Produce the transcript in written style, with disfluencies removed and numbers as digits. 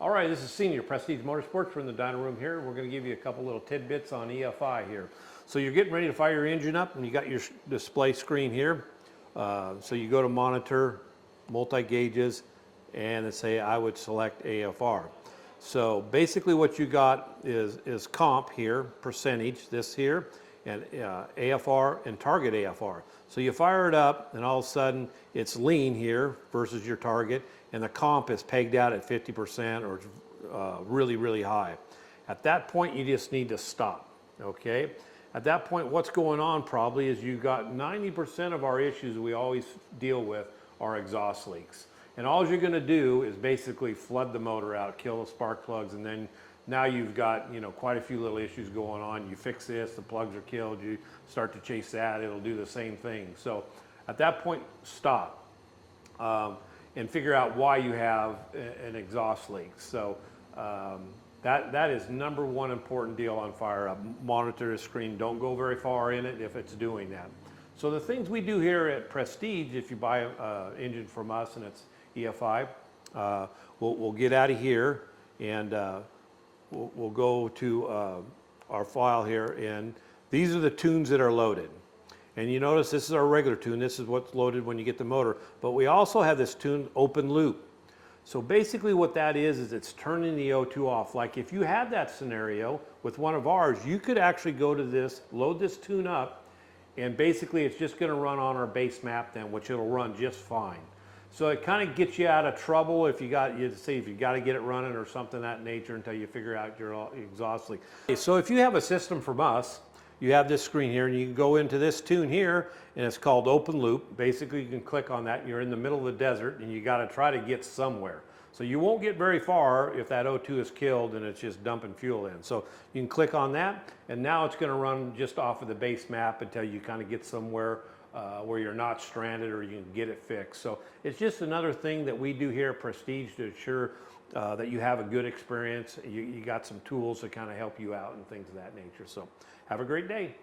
All right, this is Senior Prestige Motorsports. We're in the dining room here. We're going to give you a couple little tidbits on EFI here. So you're getting ready to fire your engine up, and you got your display screen here. So you go to monitor, multi-gauges, and then say I would select AFR. So basically what you got is comp here, percentage, this here, and AFR and target AFR. So you fire it up, and all of a sudden it's lean here versus your target, and the comp is pegged out at 50% or really, really high. At that point, you just need to stop, okay? At that point, what's going on probably is you've got 90% of our issues we always deal with are exhaust leaks. And all you're gonna do is basically flood the motor out, kill the spark plugs, and then now you've got, you know, quite a few little issues going on. You fix this, the plugs are killed, you start to chase that, it'll do the same thing. So at that point, stop and figure out why you have an exhaust leak. So that is number one important deal on fire up. Monitor the screen, don't go very far in it if it's doing that. So the things we do here at Prestige, if you buy an engine from us and it's EFI, we'll get out of here and we'll go to our file here, and these are the tunes that are loaded. And you notice this is our regular tune. This is what's loaded when you get the motor. But we also have this tune open loop. So basically what that is it's turning the O2 off. Like if you had that scenario with one of ours, you could actually go to this, load this tune up, and basically it's just going to run on our base map then, which it'll run just fine. So it kind of gets you out of trouble if you got, if you got to get it running or something of that nature until you figure out your exhaust leak. So if you have a system from us, you have this screen here, and you can go into this tune here, and it's called open loop. Basically, you can click on that, and you're in the middle of the desert, and you got to try to get somewhere. So you won't get very far if that O2 is killed and it's just dumping fuel in. So you can click on that, and now it's going to run just off of the base map until you kind of get somewhere where you're not stranded or you can get it fixed. So it's just another thing that we do here at Prestige to ensure that you have a good experience. You got some tools to kind of help you out and things of that nature. So have a great day.